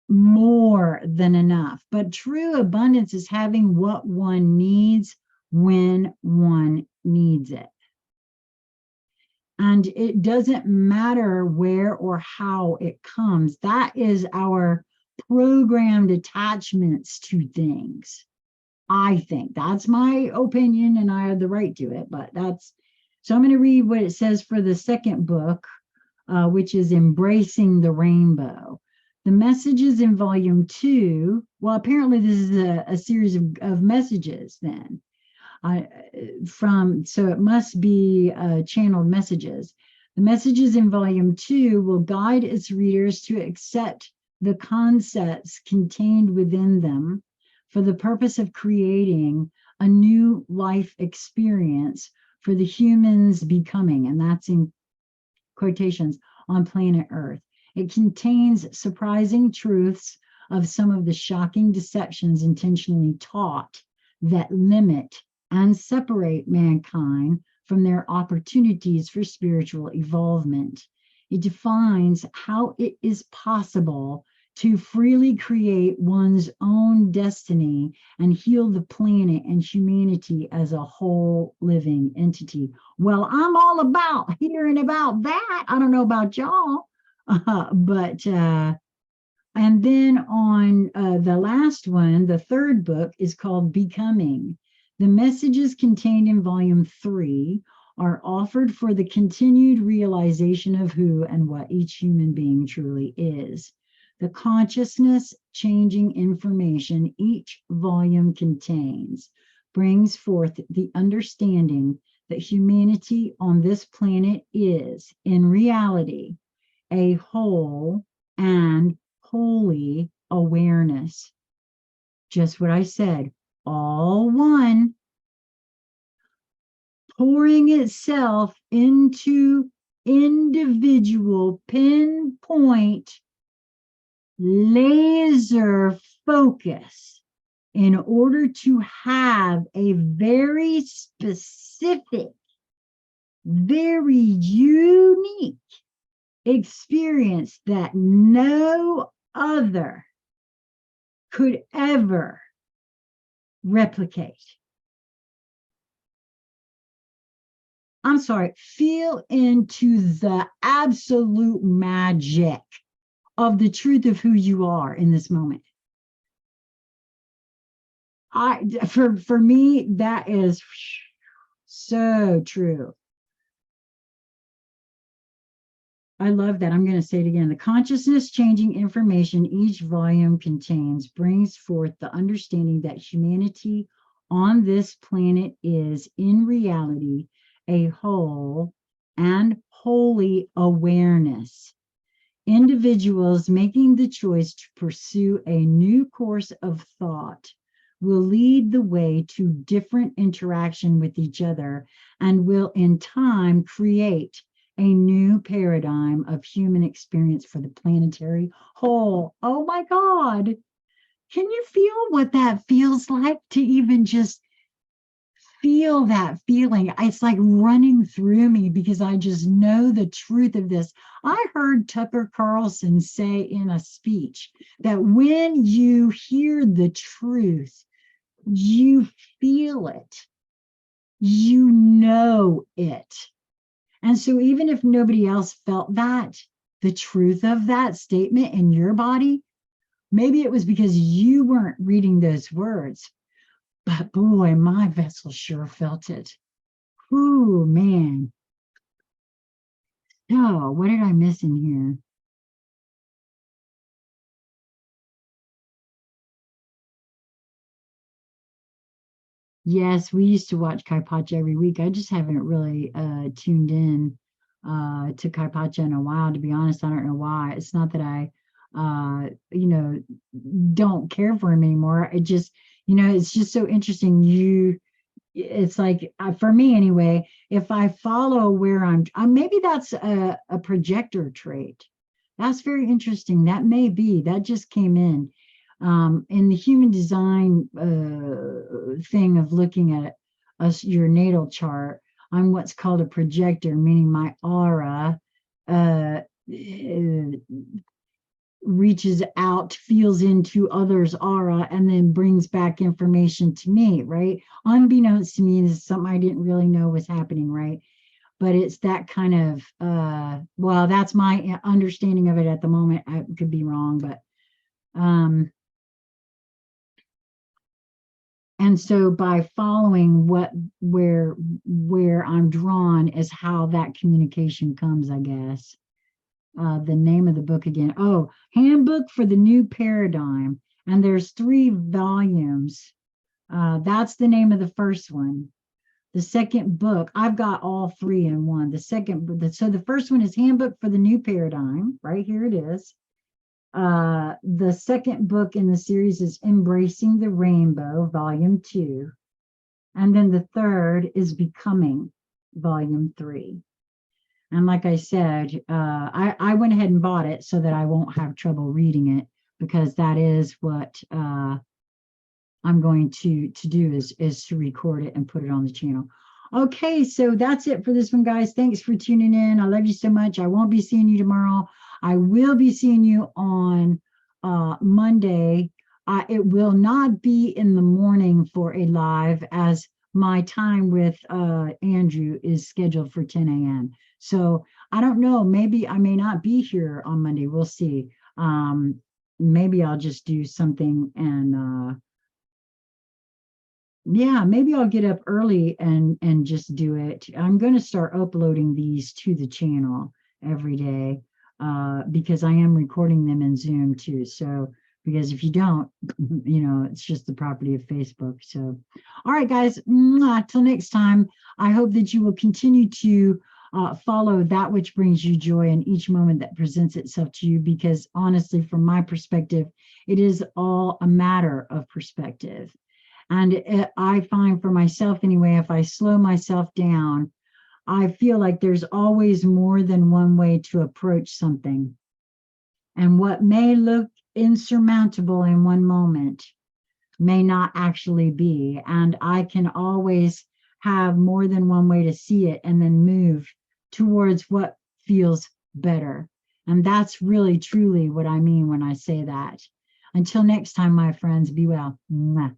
more than enough. But true abundance is having what one needs when one needs it. And it doesn't matter where or how it comes. That is our programmed attachments to things. I think that's my opinion and I have the right to it, but that's, so I'm going to read what it says for the second book, which is Embracing the Rainbow. The messages in volume 2, well, apparently this is a series of messages then. So it must be channeled messages. The messages in volume 2 will guide its readers to accept the concepts contained within them for the purpose of creating a new life experience for the humans becoming, and that's in quotations, on planet Earth. It contains surprising truths of some of the shocking deceptions intentionally taught that limit and separate mankind from their opportunities for spiritual evolvement. It defines how it is possible to freely create one's own destiny and heal the planet and humanity as a whole living entity. Well, I'm all about hearing about that. I don't know about y'all, but and then on the last one, the third book is called Becoming. The messages contained in volume 3 are offered for the continued realization of who and what each human being truly is. The consciousness changing information each volume contains brings forth the understanding that humanity on this planet is, in reality, a whole and holy awareness. Just what I said, all one, pouring itself into individual pinpoint laser focus in order to have a very specific, very unique experience that no other could ever replicate. I'm sorry, feel into the absolute magic of the truth of who you are in this moment. For me, that is so true. I love that. I'm going to say it again. The consciousness changing information each volume contains brings forth the understanding that humanity on this planet is, in reality, a whole and holy awareness. Individuals making the choice to pursue a new course of thought will lead the way to different interaction with each other and will in time create a new paradigm of human experience for the planetary whole. Oh my God. Can you feel what that feels like to even just feel that feeling? It's like running through me because I just know the truth of this. I heard Tucker Carlson say in a speech that when you hear the truth, you feel it, you know it. And so even if nobody else felt that, the truth of that statement in your body, maybe it was because you weren't reading those words. But boy, my vessel sure felt it. Ooh, man. Oh, what did I miss in here? Yes, we used to watch Kaipacha every week. I just haven't really tuned in to Kaipacha in a while, to be honest. I don't know why. It's not that I don't care for him anymore. It just, it's just so interesting. It's like for me anyway, if I follow where maybe that's a projector trait. That's very interesting. That may be, that just came in the human design thing of looking at your natal chart. I'm what's called a projector, meaning my aura uh, reaches out, feels into others' aura, and then brings back information to me, right? Unbeknownst to me, this is something I didn't really know was happening, right? But it's that kind of, well, that's my understanding of it at the moment. I could be wrong, but, and so by following where I'm drawn is how that communication comes, I guess. The name of the book again. Oh, Handbook for the New Paradigm. And there's 3 volumes. That's the name of the first one. The second book, I've got all 3 in one. So the first one is Handbook for the New Paradigm. Right here it is. The second book in the series is Embracing the Rainbow, Volume 2. And then the third is Becoming, Volume 3. And like I said, I went ahead and bought it so that I won't have trouble reading it, because that is what I'm going to do is to record it and put it on the channel. Okay, so that's it for this one, guys. Thanks for tuning in. I love you so much. I won't be seeing you tomorrow. I will be seeing you on Monday. It will not be in the morning for a live, as my time with Andrew is scheduled for 10 a.m. So I don't know. Maybe I may not be here on Monday. We'll see. Maybe I'll just do something and yeah, maybe I'll get up early and just do it. I'm going to start uploading these to the channel every day because I am recording them in Zoom too. So because if you don't, it's just the property of Facebook. So, all right, guys, till next time, I hope that you will continue to follow that which brings you joy in each moment that presents itself to you, because honestly, from my perspective, it is all a matter of perspective. And I find for myself anyway, if I slow myself down, I feel like there's always more than one way to approach something. And what may look insurmountable in one moment may not actually be. And I can always have more than one way to see it and then move towards what feels better. And that's really, truly what I mean when I say that. Until next time, my friends, be well. Mwah.